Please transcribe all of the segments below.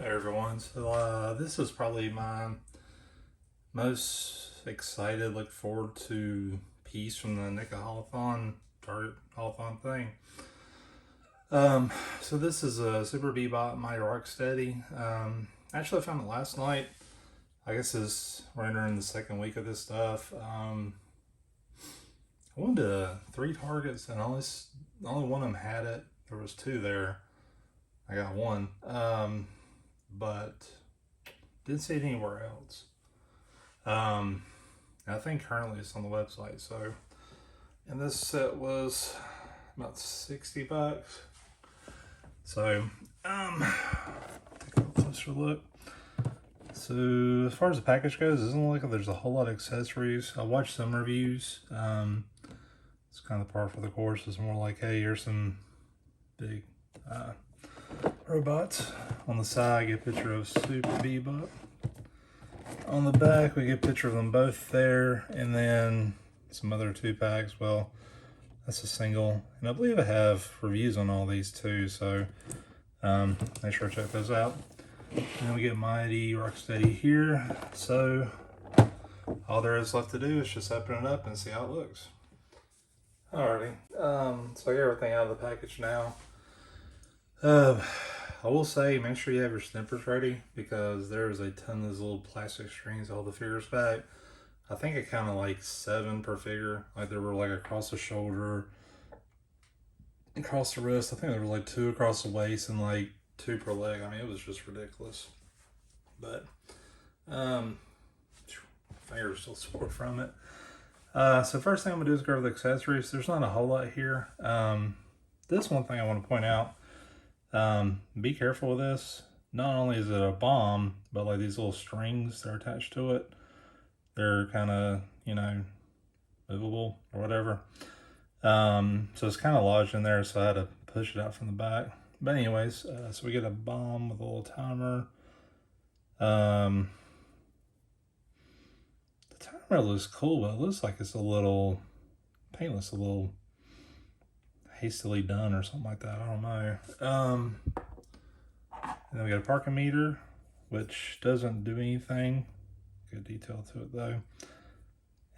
Hey everyone, so this is probably my most excited, look forward to piece from the NECA Holothon, Target Holothon thing. So this is a Super Bebop My Rocksteady. Actually I found it last night. I guess we're entering the second week of this stuff. I went to 3 Targets and only one of them had it. There was 2 there. I got one. But didn't see it anywhere else. I think currently it's on the website. So, and this set was about $60. So, take a closer look. So, as far as the package goes, it doesn't look like there's a whole lot of accessories. I watched some reviews. It's kind of par for the course. It's more like, hey, here's some big robots. On the side, I get a picture of Super Bebop. On the back, we get a picture of them both there, and then some other 2-packs. Well, that's a single, and I believe I have reviews on all these too, so make sure to check those out. And then we get Mighty Rocksteady here. So all there is left to do is just open it up and see how it looks. Alrighty, so I got everything out of the package now. I will say, make sure you have your snippers ready, because there's a ton of those little plastic strings to hold the figures back. I think I counted like 7 per figure. Like there were like across the shoulder, across the wrist. I think there were like 2 across the waist and like 2 per leg. I mean, it was just ridiculous. But fingers still sore from it. So first thing I'm gonna do is go over the accessories. There's not a whole lot here. This one thing I want to point out. Be careful with this. Not only is it a bomb, but like these little strings that are attached to it, they're kind of, movable or whatever. So it's kind of lodged in there, so I had to push it out from the back. But anyways, so we get a bomb with a little timer. The timer looks cool, but it looks like it's a little paintless, a little hastily done or something like that. I don't know. And then we got a parking meter, which doesn't do anything. Good detail to it though.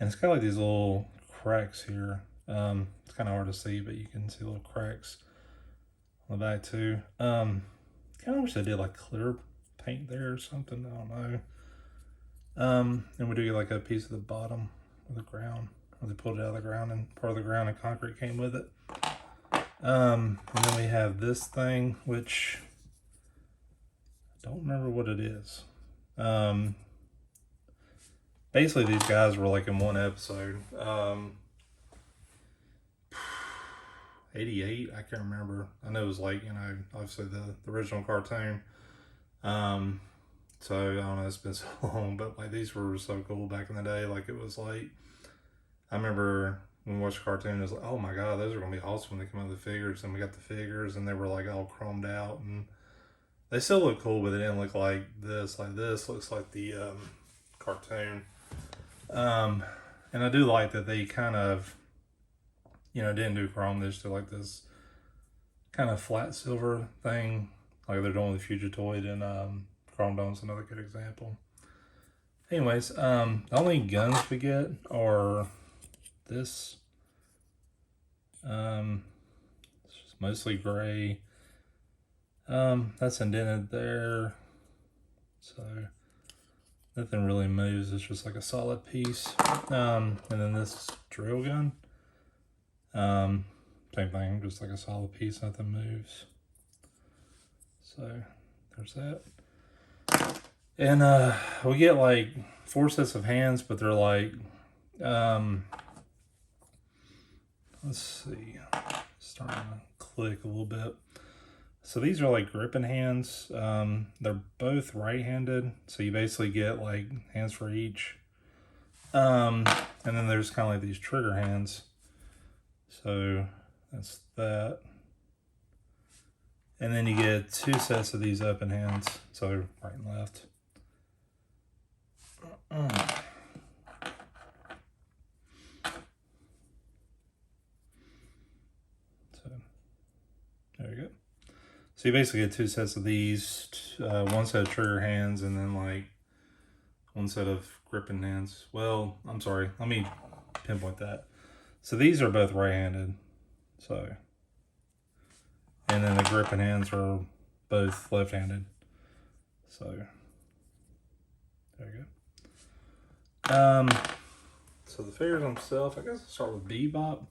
And it's got like these little cracks here. It's kind of hard to see, but you can see little cracks on the back too. Kind of wish they did like clear paint there or something. I don't know. And we do get like a piece of the bottom of the ground, where they pulled it out of the ground, and part of the ground and concrete came with it. And then we have this thing, which I don't remember what it is. Basically these guys were like in one episode. 88, I can't remember. I know it was like, obviously the original cartoon. So I don't know, it's been so long, but like these were so cool back in the day. Like it was like, I remember when we watched the cartoon, it was like, oh my god, those are gonna be awesome when they come out with the figures. And we got the figures, and they were like all chromed out, and they still look cool, but they didn't look like this. Like this looks like the cartoon. And I do like that they kind of, didn't do chrome. They just did like this kind of flat silver thing, like they're doing with Fugitoid, and Chrome Dome's another good example. Anyways, the only guns we get are this. It's just mostly gray. That's indented there, so nothing really moves. It's just like a solid piece. And then this drill gun, same thing, just like a solid piece, nothing moves. So there's that. And we get like 4 sets of hands, but they're like, let's see, starting to click a little bit. So these are like gripping hands. They're both right-handed, so you basically get like hands for each. And then there's kind of like these trigger hands. So that's that. And then you get 2 sets of these open hands, so right and left. So there you go. So So you basically get 2 sets of these, one set of trigger hands, and then like one set of gripping hands. Well, I'm sorry, let me pinpoint that. So these are both right-handed. So, and then the gripping hands are both left-handed. So there you go. So the figures themselves, I guess I'll start with Bebop.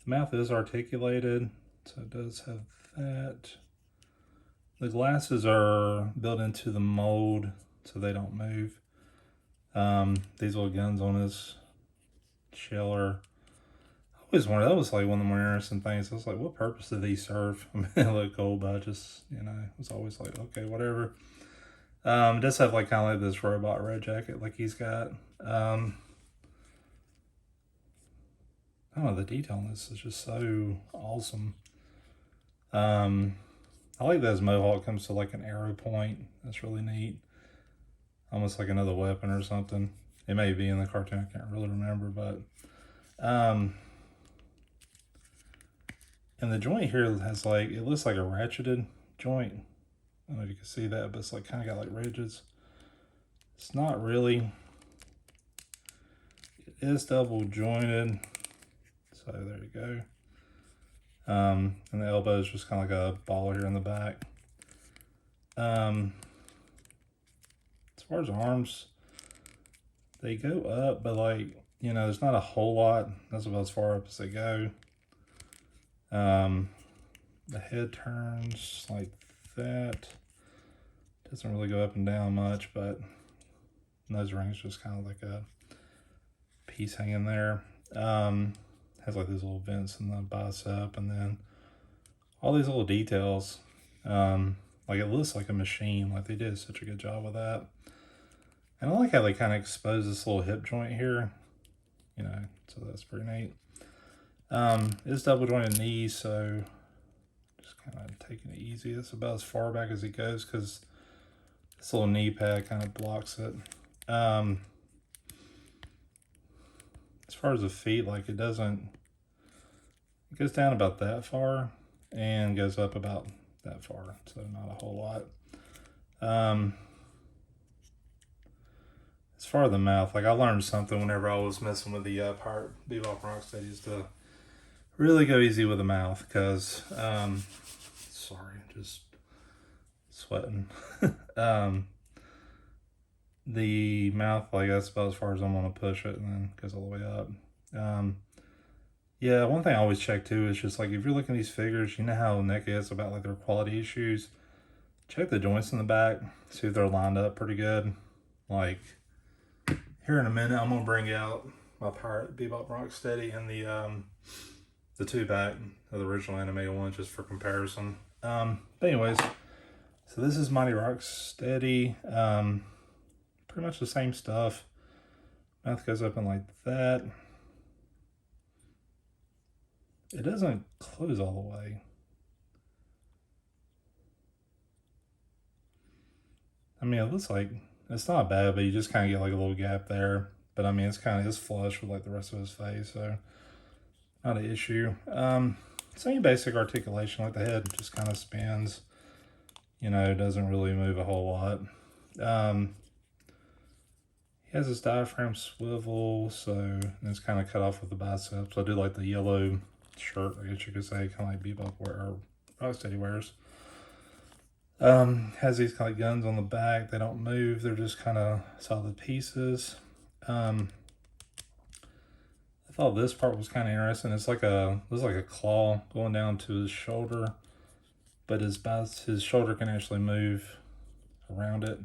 The mouth is articulated, so it does have that. The glasses are built into the mold, so they don't move. These little guns on his shell are, I always wondered, that was like one of the more interesting things. I was like, what purpose do these serve? I mean, they look cool, but I just, you know, it was always like, okay, whatever. It does have like kind of like this robot red jacket like he's got. I don't know, the detail on this is just so awesome. I like that his mohawk comes to like an arrow point. That's really neat. Almost like another weapon or something. It may be in the cartoon, I can't really remember, but and the joint here has like, it looks like a ratcheted joint. I don't know if you can see that, but it's like kind of got like ridges. It's not really. It is double jointed. So there you go. And the elbow is just kind of like a ball here in the back. As far as arms, they go up, but like, you know, there's not a whole lot. That's about as far up as they go. The head turns like that. Doesn't really go up and down much, but nose ring's just kind of like a piece hanging there. Has like these little vents in the bicep, and then all these little details. Like it looks like a machine. Like they did such a good job with that. And I like how they kind of expose this little hip joint here. You know, so that's pretty neat. It's double jointed knees, so just kind of taking it easy. It's about as far back as it goes because this little knee pad kind of blocks it. As far as the feet, like it goes down about that far and goes up about that far, so not a whole lot. As far as the mouth, like I learned something whenever I was messing with the Pirate Bebop Rocksteady is to really go easy with the mouth, because sorry, just sweating. The mouth, like that's about as far as I'm gonna push it, and then goes all the way up. Yeah, one thing I always check too is just like if you're looking at these figures, you know how NECA is about like their quality issues. Check the joints in the back, see if they're lined up pretty good. Like here in a minute, I'm gonna bring out my Pirate Bebop Rocksteady and the 2 back of the original animated one just for comparison. But anyways, so this is Mighty Rocksteady. Pretty much the same stuff. Mouth goes up and like that. It doesn't close all the way. I mean, it looks like it's not bad, but you just kind of get like a little gap there. But I mean, it's flush with like the rest of his face, so not an issue. Same basic articulation, like the head just kind of spins. You know, doesn't really move a whole lot. He has his diaphragm swivel, so it's kind of cut off with the biceps. I do like the yellow shirt, I guess you could say, kind of like Bebop or Rocksteady wears. Has these kind of guns on the back. They don't move. They're just kind of solid pieces. I thought this part was kind of interesting. It's like there's like a claw going down to his shoulder, but his shoulder can actually move around it,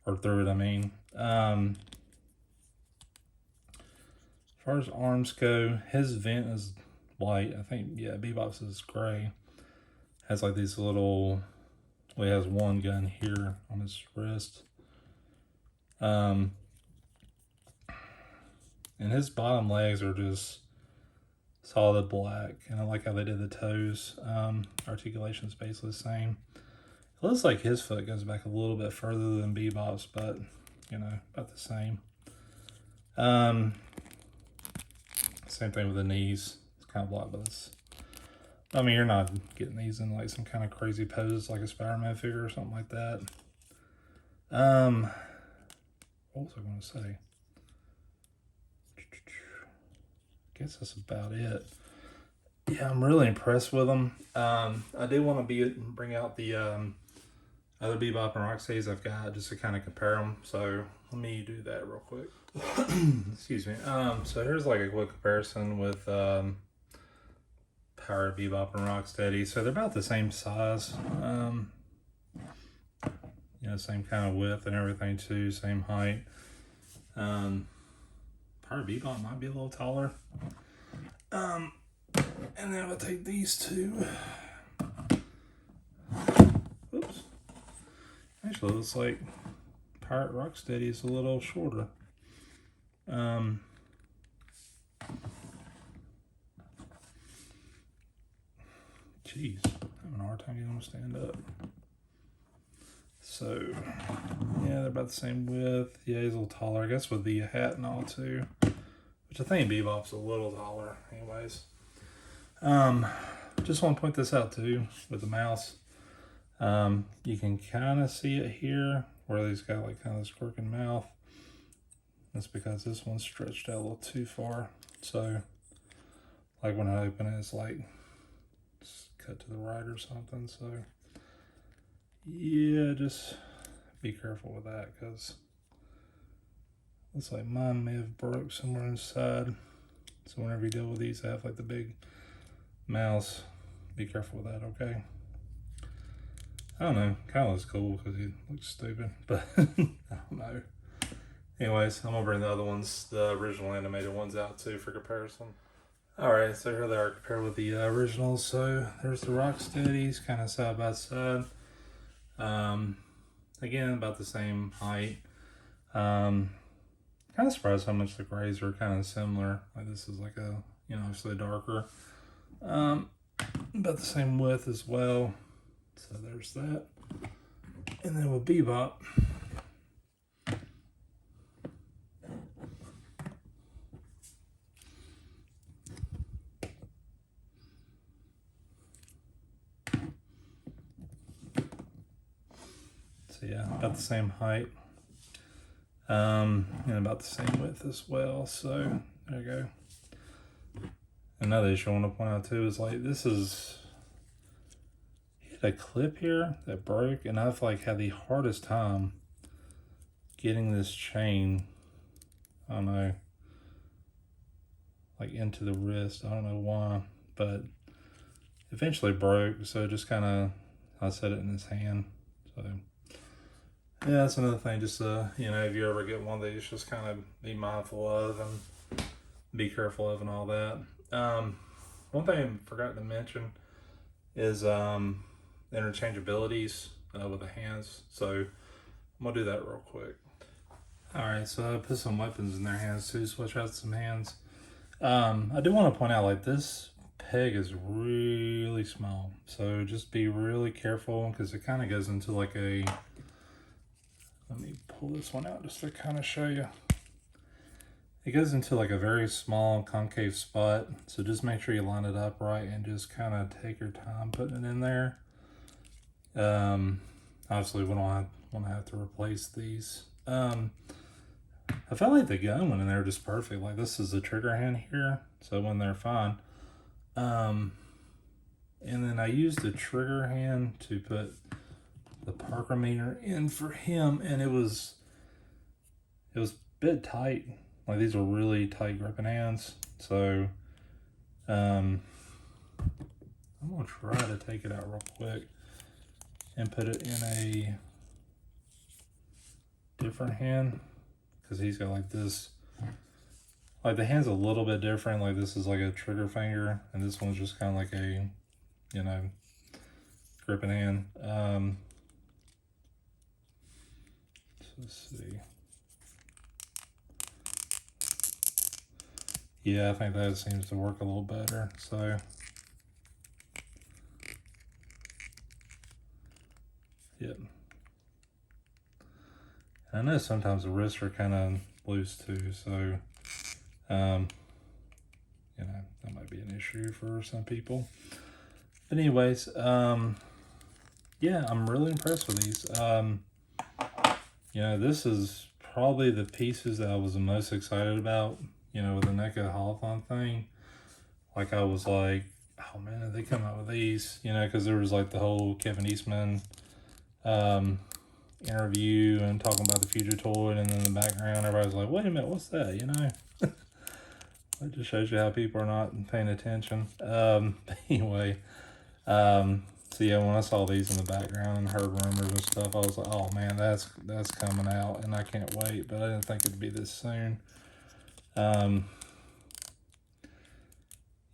or through it, I mean. As far as arms go, his vent is white. I think, yeah, Bebop's is gray. Has like these little, well, he has one gun here on his wrist. And his bottom legs are just solid black. And I like how they did the toes. Articulation's basically the same. It looks like his foot goes back a little bit further than Bebop's, but, you know, about the same. Same thing with the knees. It's kind of blocked by this. I mean, you're not getting these in like some kind of crazy pose like a Spider-Man figure or something like that. What was I going to say? I guess that's about it. Yeah, I'm really impressed with them. I do want to bring out the other Bebop and Rocksteadies I've got just to kind of compare them. So let me do that real quick. Excuse me. So here's like a quick comparison with Power Bebop and Rocksteady. So they're about the same size. You know, same kind of width and everything too, same height. Power Bebop might be a little taller. And then I'll take these two. Oops. Actually, it looks like Pirate Rocksteady is a little shorter. Jeez, I'm having a hard time getting them to stand up. So, yeah, they're about the same width. Yeah, he's a little taller, I guess, with the hat and all too. Which I think Bebop's a little taller, anyways. Just want to point this out too with the mouse. You can kind of see it here where he's got like kind of this crooked mouth. That's because this one's stretched out a little too far. So, like when I open it, it's like cut to the right or something. So, yeah, just be careful with that because looks like mine may have broke somewhere inside. So whenever you deal with these, I have like the big mouse. Be careful with that, okay? I don't know, kind of looks cool because he looks stupid, but I don't know. Anyways, I'm gonna bring the other ones, the original animated ones out too for comparison. Alright, so here they are compared with the originals. So there's the Rocksteadies, kind of side by side. Again, about the same height. Kind of surprised how much the grays are kind of similar. Like this is like a, you know, obviously darker. About the same width as well. So there's that. And then with Bebop, so yeah, about the same height. And about the same width as well. So there you go. Another issue I want to point out too is like this is, he had a clip here that broke, and I've like had the hardest time getting this chain, I don't know, like into the wrist. I don't know why, but eventually broke. So just kind of, I set it in his hand. So yeah, that's another thing. Just you know, if you ever get one of these, just kind of be mindful of and be careful of and all that. One thing I forgot to mention is interchangeabilities with the hands. So I'm gonna do that real quick. Alright, so I put some weapons in their hands too, switch out some hands. I do want to point out, like, this peg is really small, so just be really careful because it kind of goes into like a, let me pull this one out just to kind of show you. It goes into like a very small concave spot, so just make sure you line it up right and just kind of take your time putting it in there. Obviously we don't want to have to replace these. I felt like the gun went in there just perfect. Like this is the trigger hand here, so when they're fine. And then I used the trigger hand to put the Parker meter in for him, and it was a bit tight. Like these are really tight gripping hands. So I'm gonna try to take it out real quick and put it in a different hand, because he's got like this, like the hand's a little bit different. Like this is like a trigger finger, and this one's just kind of like a, you know, gripping hand. So let's see. Yeah, I think that seems to work a little better. So yep. I know sometimes the wrists are kind of loose too, so you know, that might be an issue for some people. But anyways, yeah, I'm really impressed with these. You know, this is probably the pieces that I was the most excited about, you know, with the NECA Holothon thing. Like, I was like, oh man, did they come out with these? You know, because there was like the whole Kevin Eastman interview and talking about the Fugitoid, and then in the background, everybody's like, wait a minute, what's that? You know, it just shows you how people are not paying attention. Anyway, so yeah, when I saw these in the background and heard rumors and stuff, I was like, oh man, that's coming out, and I can't wait. But I didn't think it'd be this soon.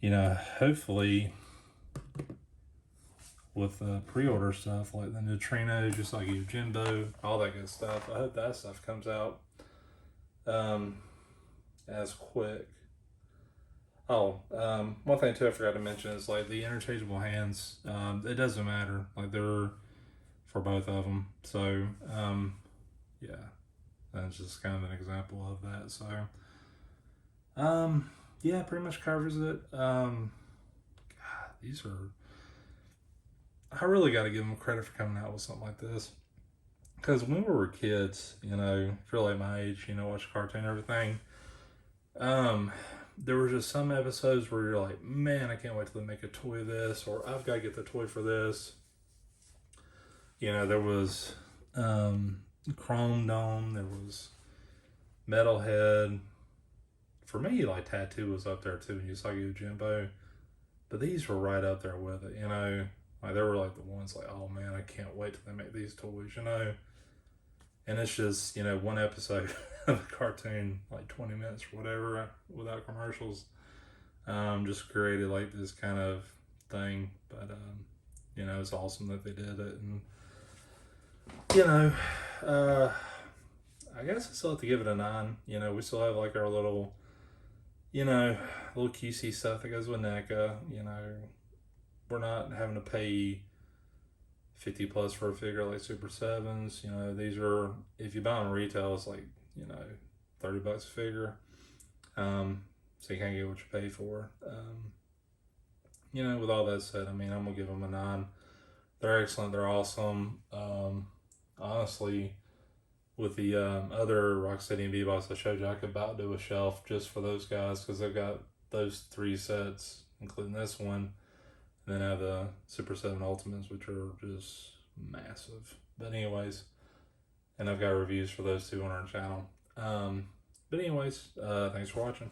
You know, hopefully with the pre-order stuff like the neutrino, just like Yojimbo, all that good stuff, I hope that stuff comes out as quick. Oh, one thing too I forgot to mention is like the interchangeable hands. It doesn't matter, like they're for both of them. So yeah, that's just kind of an example of that. So yeah, pretty much covers it. God, these are, I really got to give them credit for coming out with something like this. Because when we were kids, you know, if you're like my age, you know, watch cartoon and everything, there were just some episodes where you're like, man, I can't wait till they make a toy of this, or I've got to get the toy for this. You know, there was Chrome Dome, there was Metalhead. For me, like Tattoo was up there too, and Usagi Yojimbo. But these were right up there with it, you know. Like, they were like the ones like, oh man, I can't wait till they make these toys, you know. And it's just, you know, one episode of a cartoon, like 20 minutes or whatever, without commercials, just created like this kind of thing. But, you know, it's awesome that they did it. And, you know, I guess I still have to give it a 9. You know, we still have like our little, you know, little QC stuff that goes with NECA. You know, we're not having to pay 50 plus for a figure like Super 7s. You know, these are, if you buy them retail, it's like, you know, $30 a figure. So you can't get what you pay for. You know, with all that said, I mean, I'm gonna give them a 9. They're excellent. They're awesome. Honestly, with the other Rocksteady and Bebops I showed you, I could about do a shelf just for those guys, because they've got those 3 sets, including this one. And then I have the Super 7 Ultimates, which are just massive. But anyways, and I've got reviews for those 2 on our channel. But anyways, thanks for watching.